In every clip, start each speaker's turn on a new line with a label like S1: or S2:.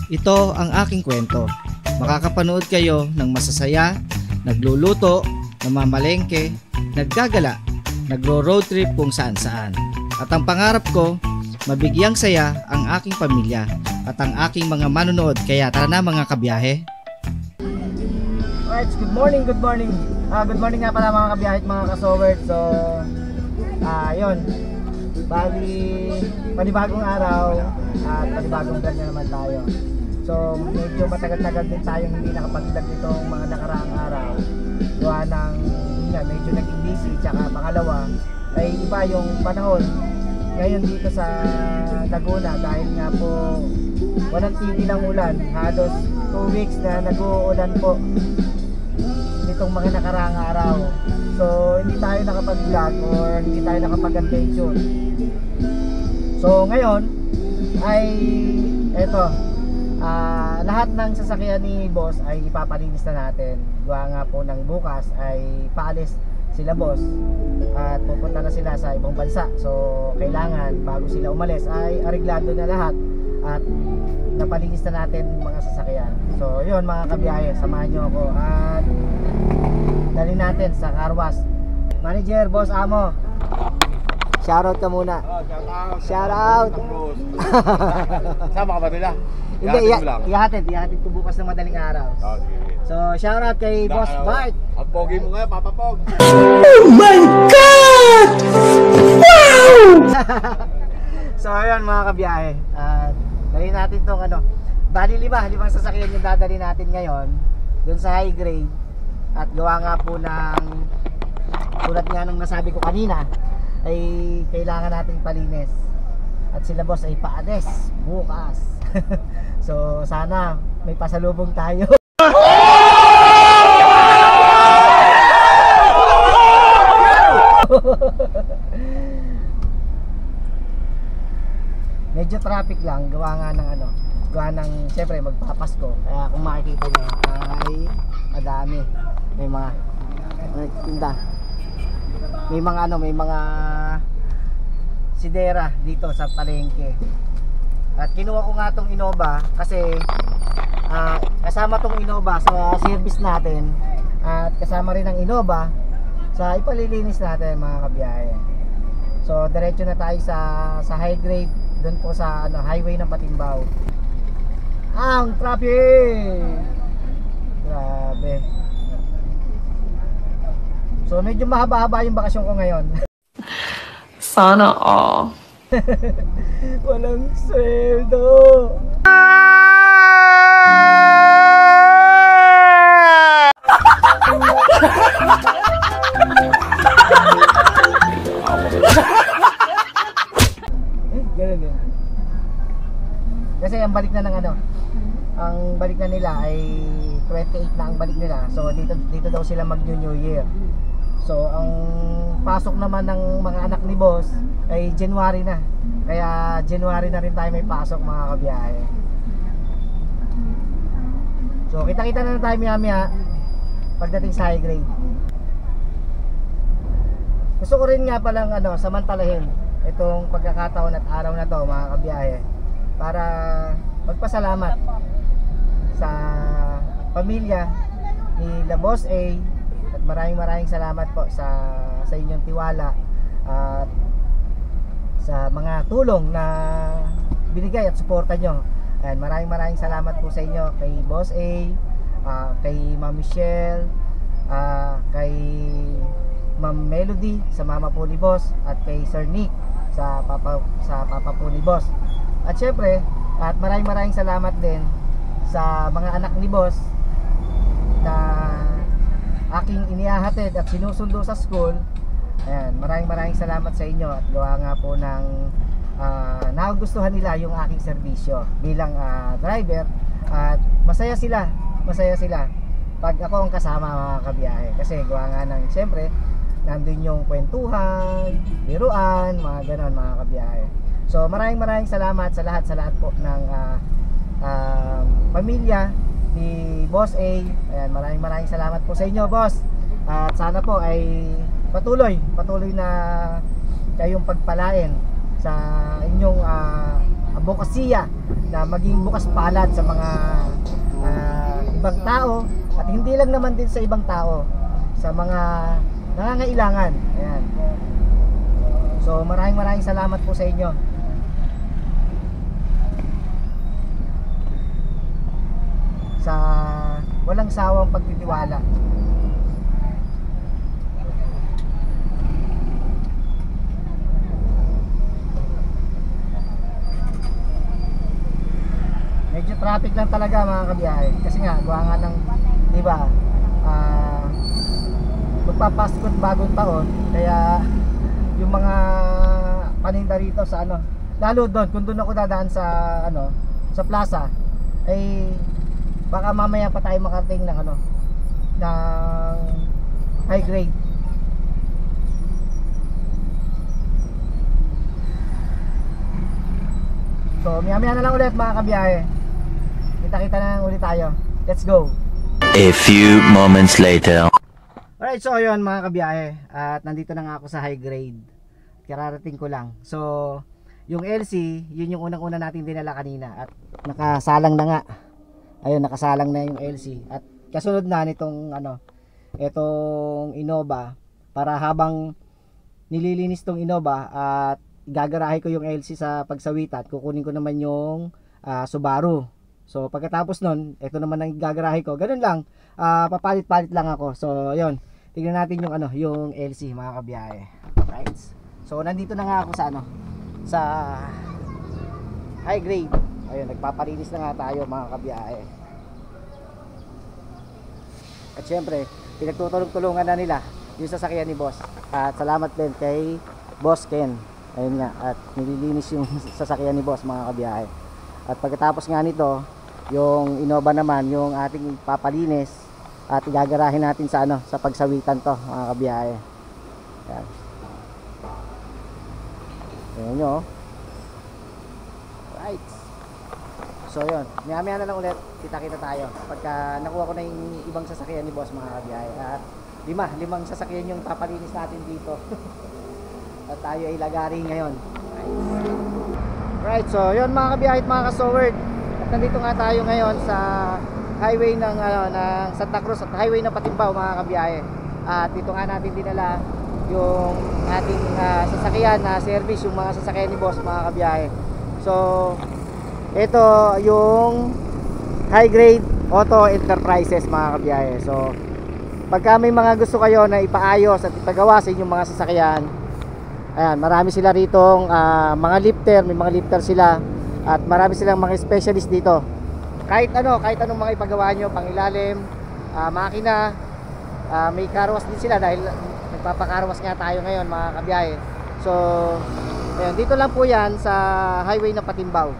S1: Ito ang aking kwento. Makakapanood kayo ng masasaya, nagluluto, namamalengke, naggagala, nagro-road trip kung saan-saan. At ang pangarap ko, mabigyang saya ang aking pamilya at ang aking mga manonood. Kaya tara na mga kabiyahe.
S2: Alright, good morning. Good morning nga pala mga kabiyahe at mga kasowert. So, yun. Bali, panibagong araw at panibagong vlog na naman tayo. So, medyo matagal-tagal din tayong hindi nakapag-vlog nitong mga nakaraang araw. Gawa ng, medyo naging busy. Tsaka pangalawa, ay iba yung panahon ngayon dito sa Laguna dahil nga po walang tigil ng ulan. Halos 2 weeks na nag-uulan po nitong mga nakaraang araw. So, hindi tayo nakapag-vlog or hindi tayo nakapag-adventure. So, ngayon ay eto, lahat ng sasakyan ni boss ay ipapalinis na natin. Gawa nga po ng bukas ay paalis sila boss at pupunta na sila sa ibang bansa. So kailangan bago sila umalis ay areglado na lahat at napalinis na natin mga sasakyan. So yun mga kabiyahe, samahan nyo ako at dalhin natin sa car wash. Manager, boss Amo, shoutout ka muna. Shoutout.
S3: Sama ka ba nila?
S2: Hindi, ihatid ko bukas ng madaling araw. So, shoutout kay Boss Bart.
S3: Ang pogi mo ngayon, Papa Pog.
S2: Oh my God! Wow! So, ayun mga kabiyahe. Dali natin itong bali limang sasakyan yung dadali natin ngayon dun sa high grade. At gawa nga po ng tulad nga ng nasabi ko kanina ay kailangan nating palinis. At sila boss ay paalis bukas. So sana may pasalubong tayo. Medyo traffic lang, gawa nga ng gawa ng siyempre magpapasko. Kaya kung makikita nyo ay madami. May mga tinda. May mga sidera dito sa palengke. At kinuha ko nga tong Innova kasi kasama tong Innova sa service natin at kasama rin ang Innova sa ipalilinis natin mga kabiyahe. So diretso na tayo sa high grade doon po sa highway ng Patimbao. Ang traffic! Grabe. So medyo mahaba-haba yung bakasyon ko ngayon.
S4: Sana all.
S2: Walang sweldo. Ganun din. Kasi ang balik na ng ang balik na nila ay 28 na ang balik nila. So dito daw sila mag New Year. So ang pasok naman ng mga anak ni boss ay January na. Kaya January na rin tayo may pasok mga kabiyahe. So kita-kita na tayo maya-maya pagdating sa high grade. Gusto ko rin nga palang samantalahin itong pagkakataon at araw na to mga kabiyahe para magpasalamat sa pamilya ni La Boss A. At maraming salamat po sa inyong tiwala at sa mga tulong na binigay at suporta nyo. And maraming salamat po sa inyo kay Boss A, kay Ma'am Michelle, kay Ma'am Melody sa mama po ni Boss at kay Sir Nick sa papa po ni Boss. At syempre, at maraming salamat din sa mga anak ni Boss na aking inihahatid at sinusundo sa school. Ayan, maraming salamat sa inyo at gawa nga po ng nagustuhan nila yung aking serbisyo bilang driver at masaya sila pag ako ang kasama mga kabiyahe kasi gawa nga ng siyempre nandun yung kwentuhan, biruan, mga ganon mga kabiyahe. So maraming salamat sa lahat po ng pamilya ni Boss A. Ayan, maraming salamat po sa inyo boss. At sana po ay patuloy na kayong pagpalain sa inyong advokasya na maging bukas palad sa mga ibang tao, at hindi lang naman din sa ibang tao, sa mga nangangailangan. Ayan. So maraming salamat po sa inyo. Sa walang sawang pagtitiwala. Medyo traffic lang talaga mga kabiyahe, kasi nga gawa nga ng, di ba, magpapaskot bagong taon, kaya yung mga paninda rito sa ano, lalo doon kung doon ako dadaan sa ano, sa plaza, ay baka mamaya pa tayo makarating ng ano, ng high grade. So maya na lang ulit mga kabiyahe, kita-kita na lang ulit tayo. Let's go.
S5: A few moments later.
S2: Alright, so yun mga kabiyahe, at nandito na nga ako sa high grade. Kararating ko lang. So yung LC, yun yung unang-una natin dinala kanina, at nakasalang na nga. Ayun, nakasalang na yung LC, at kasunod na nitong ano, etong Innova, para habang nililinis tong Innova at gagarahe ko yung LC sa pagsawitan, kukunin ko naman yung Subaru. So pagkatapos nun, ito naman ang gagarahe ko. Ganun lang, papalit-palit lang ako. So yun, tingnan natin yung ano, yung LC mga kabiyahe. Right. So nandito na nga ako sa ano, sa high grade. Ayun, nagpapalinis na nga tayo mga kabiyahe. At syempre, pinagtutulong-tulungan na nila yung sasakyan ni boss. At salamat din kay Boss Ken. Ayun nga, at nililinis yung sasakyan ni boss mga kabiyahe. At pagkatapos nga nito, yung Innova naman, yung ating papalinis at igagarahin natin sa ano, sa pagsawitan to mga kabiyahe. Yan. Ayan nyo. Right. So yun, maya na lang ulit, kita-kita tayo pagka nakuha ko na yung ibang sasakyan ni boss mga kabiyahe. At limang sasakyan yung papalinis natin dito. At tayo ay lagari ngayon. Right, so yun mga kabiyahe at mga kasowerd, at nandito nga tayo ngayon sa highway ng Santa Cruz at highway ng Patimbao mga kabiyahe. At dito nga natin dinala yung ating sasakyan na service, yung mga sasakyan ni boss mga kabiyahe. So ito yung high grade auto enterprises mga kabiyahe. So pagka may mga gusto kayo na ipaayos at ipagawa sa inyong mga sasakyan, ayan, marami sila ritong mga lifter, may mga lifter sila, at marami silang mga specialist dito. Kahit anong mga ipagawa nyo, pangilalim, makina, may carwash din sila dahil nagpapakarwas nga tayo ngayon mga kabiyahe. So ayan, dito lang po yan sa highway ng Patimbao.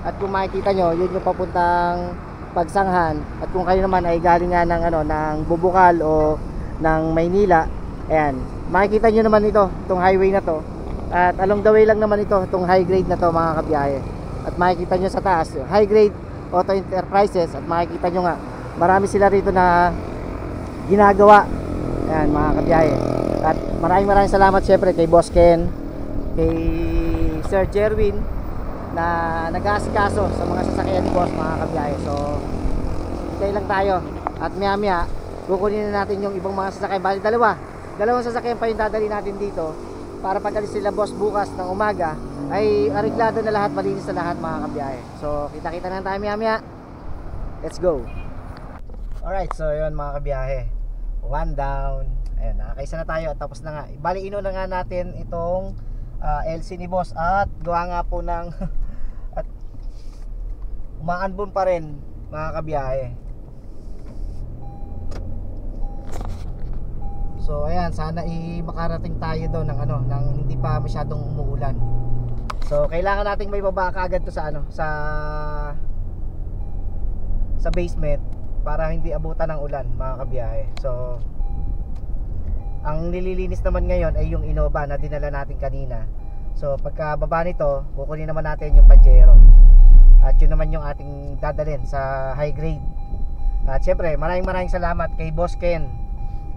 S2: At kung makikita nyo, yun yung papuntang Pagsanghan. At kung kayo naman ay galing nga ng, ng Bubukal o ng Maynila, ayan, makikita nyo naman ito, itong highway na to. At along the way lang naman ito, itong high grade na to mga kabiyahe. At makikita nyo sa taas, high grade auto enterprises. At makikita nyo nga, marami sila rito na ginagawa. Ayan mga kabiyahe. At maraming salamat syempre kay Boss Ken, kay Sir Jerwin, na nag-aasikaso sa mga sasakyan ni boss mga kabiyahe. So hintay lang tayo, at maya kukunin na natin yung ibang mga sasakyan. Bali dalawang sasakyan pa yung dadali natin dito, para pag alis sila boss bukas ng umaga ay areglado na lahat, malinis na lahat mga kabiyahe. So kita-kita na tayo maya. Let's go. Alright, so yun mga kabiyahe, one down. Ayan, nakakaisa na tayo at tapos na nga. Bali ino na nga natin itong LC ni boss, at gawa nga po ng at umaanbon pa rin mga kabiyahe. So ayan, sana makarating tayo doon ng ng hindi pa masyadong umuulan. So kailangan nating may baba kaagad to sa sa basement para hindi abutan ng ulan mga kabiyahe. So ang nililinis naman ngayon ay yung Innova na dinala natin kanina. So pagka baba nito, kukunin naman natin yung Pajero. At yun naman yung ating dadalhin sa high grade. At syempre maraming salamat kay Boss Ken.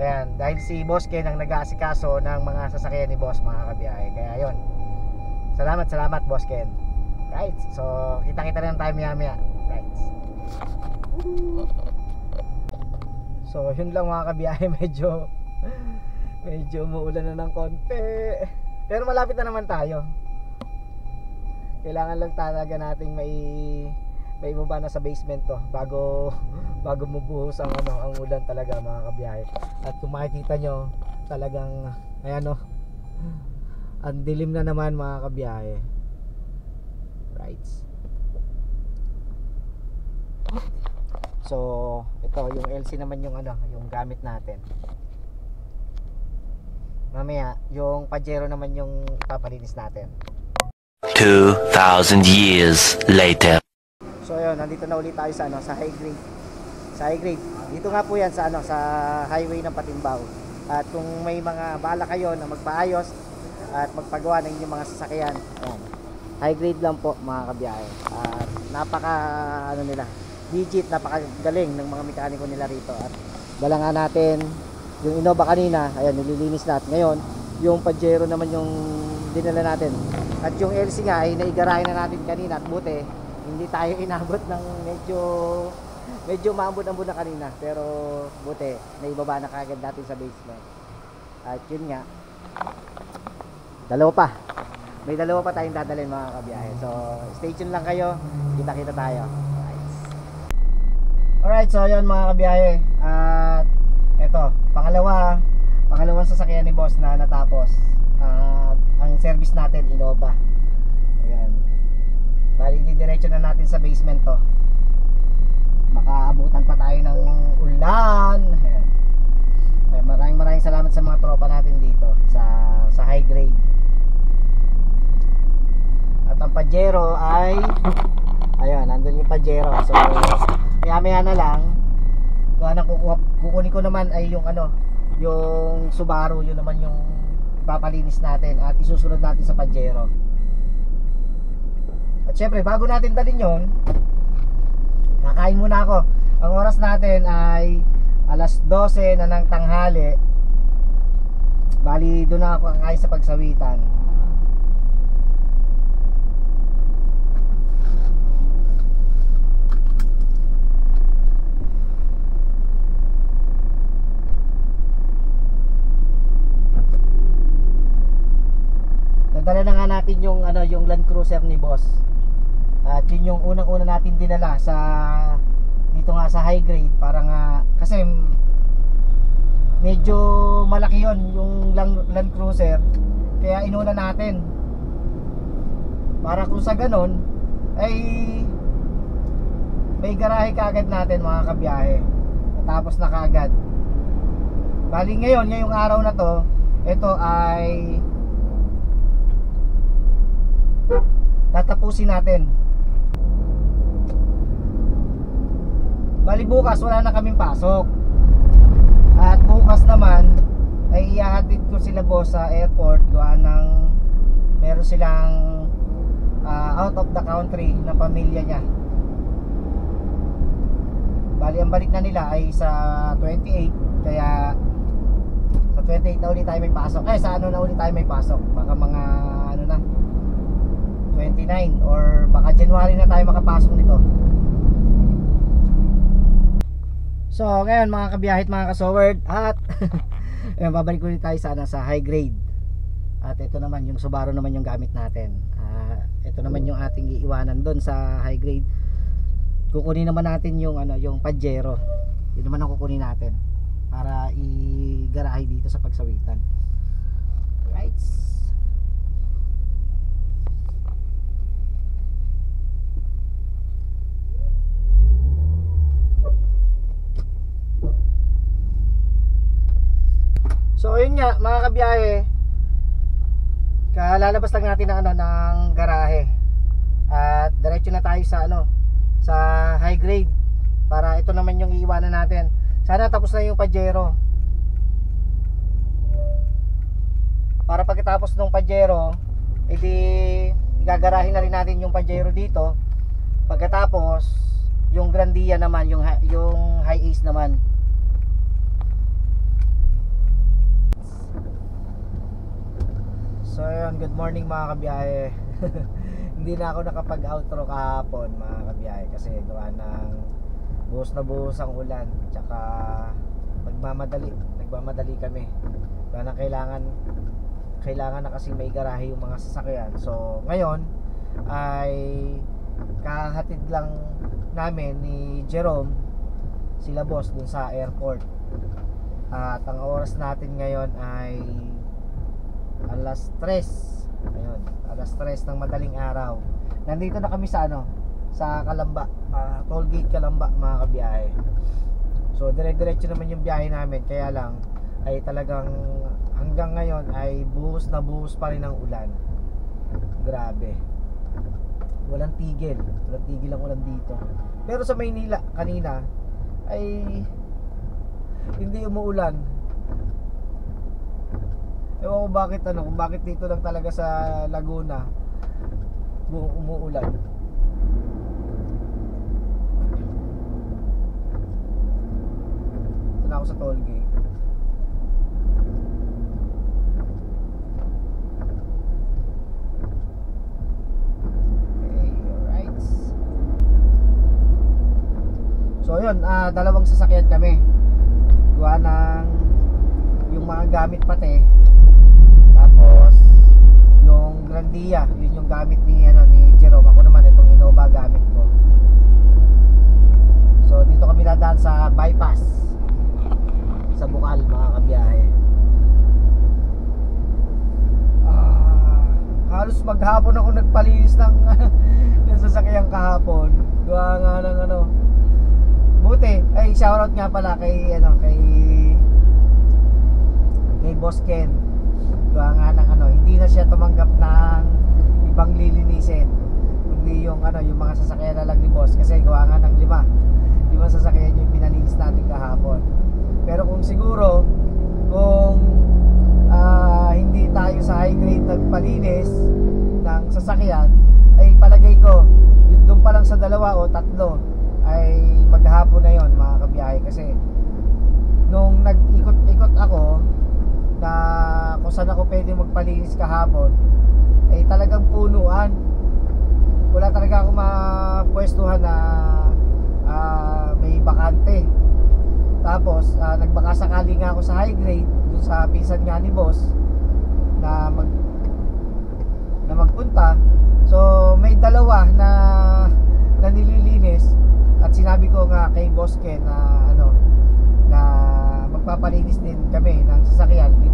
S2: Ayan, dahil si Boss Ken ang nag-aasikaso ng mga sasakyan ni boss mga kabiyahe. Kaya yun, salamat Boss Ken. Right, so kita-kita rin tayo maya-maya. Right. So yun lang mga kabiyahe, medyo umuulan na ng konti. Pero malapit na naman tayo. Kailangan lang talaga nating may baba na sa basement to bago mabuhos ang ulan talaga mga kabiyahe. At kung makikita nyo, talagang ayan ang dilim na naman mga kabiyahe. Right. So ito yung LC naman yung yung gamit natin. Mamaya yung Pajero naman yung ipapalinis natin.
S5: 2,000 years later.
S2: So ayun, nandito na ulit tayo sa sa high grade. Sa high grade. Dito nga po 'yan sa sa highway ng Patimbao. At kung may mga bala kayo na magpaayos at magpagawa ng inyong mga sasakyan, ayan. High grade lang po mga kabiyahe. At napaka nila, legit, napakagaling ng mga mekaniko nila rito. At dala nga natin yung Innova kanina, ayan, nililinis natin. Ngayon, yung Pajero naman yung dinala natin. At yung LC nga ay naigarahin na natin kanina at buti hindi tayo inabot ng medyo maambot-ambot na kanina, pero buti naibaba na kagad natin sa basement. At yun nga, may dalawa pa tayong dadalhin mga kabiyahe. So stay tuned lang kayo, kita-kita tayo. Alright, so yun mga kabiyahe. At eto, pangalawang sasakyan ni boss na natapos. Ang service natin, Innova. Ayan. Bali, diretso na natin sa basement to. Baka abutan pa tayo ng ulan. Ayan. Maraming salamat sa mga tropa natin dito sa high grade. At ang Pajero ay ayun, nandun yung Pajero. So maya na lang kukunin ko naman ay yung yung Subaru, yun naman yung papalinis natin at isusunod natin sa Pajero. At syempre bago natin dalhin yun, kakain muna ako. Ang oras natin ay alas 12 na ng tanghali. Bali doon na ako kakain sa Pagsawitan. Nadala na nga natin yung yung Land Cruiser ni boss. At yun yung unang-una natin dinala sa dito nga sa high grade para nga kasi medyo malaki yon yung Land Cruiser, kaya inuna natin para kung sa ganon ay may garahe kaagad natin mga kabiyahe. Tapos na kaagad. Bali ngayong araw na to, ito ay tatapusin natin. Bali bukas wala na kaming pasok. At bukas naman ay ihahatid ko sila boss sa airport gawa ng meron silang out of the country na pamilya niya. Bali ang balik na nila ay sa 28, kaya sa 28 na ulit tayo may pasok. Sa na ulit tayo may pasok. Baka mga na 29 or baka January na tayo makapasok nito. So ngayon mga kabiyahit, mga kasoward, at babalik ulit tayo sana sa high grade. At ito naman yung Subaru naman yung gamit natin. Ito naman yung ating iiwanan doon sa high grade. Kukunin naman natin yung yung Pajero. Yun naman ang kukunin natin para i-garahe dito sa Pagsawitan. Right. So yun nga mga kabiyahe, kalalabas lang natin ng garahe at diretso na tayo sa sa high grade para ito naman yung iiwanan natin. Sana tapos na yung Pajero, para pagkatapos ng Pajero edi igagarahin na rin natin yung Pajero dito. Pagkatapos yung Grandia naman, yung High Ace naman. So yun, good morning mga kabiyahe. hindi na ako nakapag-outro kahapon mga kabiyahe kasi gawa ng buhos na buhos ang ulan, tsaka nagmamadali kami. Gawa ng kailangan na kasi may garahe yung mga sasakyan. So ngayon ay kahatid lang namin ni Jerome sila boss dun sa airport. At ang oras natin ngayon ay alas 3. Ayun, alas 3 ng madaling araw. Nandito na kami sa sa Calamba, toll gate Calamba mga kabiyahe. So dire-diretso naman yung biyahe namin, kaya lang ay talagang hanggang ngayon ay buhos na buhos pa rin ang ulan. Grabe. Walang tigil ang ulan dito. Pero sa Maynila kanina ay hindi umuulan. Ewan ko bakit kung bakit dito lang talaga sa Laguna umuulan. Ito na ako sa toll gate. So yun, dalawang sasakyan kami. Gawa ng yung mga gamit pati. Tapos yung Grandia, yun yung gamit ni Jerome. Ako naman itong Innova gamit ko. So dito kami dadaan sa bypass sa Bukal mga kabiyahe. Halos maghapon ako nagpalinis ng ng sasakyan kahapon. Gawa nga ng buti, ay shoutout nga pala kay Boss Ken. Gawa nga ng hindi na siya tumanggap ng ibang lilinisin, kundi yung mga sasakyan na lang ni Boss, kasi gawa nga ng lima sasakyan yung pinalinis natin kahapon. Pero kung siguro hindi tayo sa high grade nagpalinis ng sasakyan, ay palagay ko yun doon pa lang sa 2 o 3 ay maghapon na yon mga kabiyahe. Kasi nung nag-ikot-ikot ako na kung saan ako pwede magpalinis kahapon, ay talagang punuan. Wala talaga akong mapwestuhan na may bakante. Tapos nagbaka sakali nga ako sa high grade dun sa pinsan nga ni Boss na magpunta. So may 2 na nililinis. At sinabi ko nga kay Boss Ken na na magpapalinis din kami ng sasakyan 5.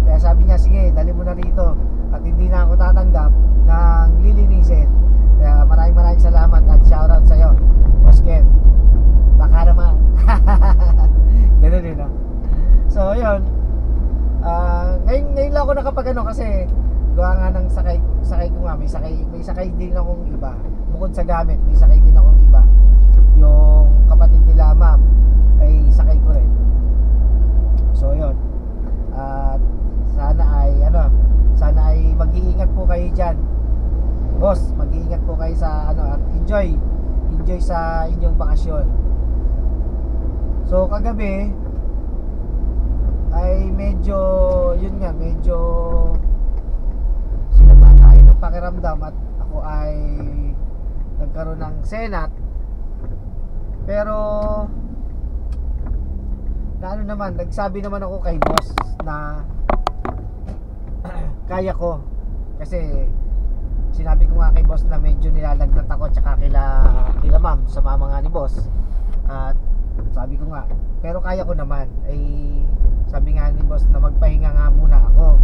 S2: Kaya sabi niya, sige, dali mo na rito at hindi na ako tatanggap ng lilinisin. Kaya maraming salamat at shoutout sa iyo, Boss Ken. Baka naman. Ganun din, no? So yun, ngayon lang ako nakapag kasi gawa nga ng sakay ko nga, may sakay din akong iba. Bukod sa gamit, may sakay din akong iba. Yung kapatid nila ma'am ay sakay ko rin. So yun, at sana ay mag-iingat po kayo dyan, boss. Mag-iingat po kayo sa at enjoy sa inyong bakasyon. So kagabi ay medyo sinaba tayo ng pakiramdam at ako ay nagkaroon ng senat. Pero nagsabi naman ako kay boss na kaya ko, kasi sinabi ko nga kay boss na medyo nilalagnat ako, tsaka kila ma'am, sa mama nga ni boss. At sabi ko nga, pero kaya ko naman. Ay sabi nga ni boss na magpahinga nga muna ako.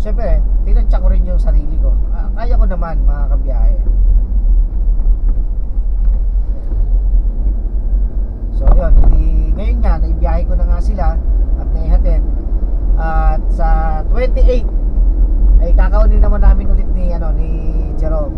S2: Siyempre tinantya ko rin yung sarili ko. Kaya ko naman mga kabiyahe. So yun, ngayon nga naibiyahe ko na nga sila at naihatid. At sa 28 ay kakaunin naman namin ulit ni Jerome.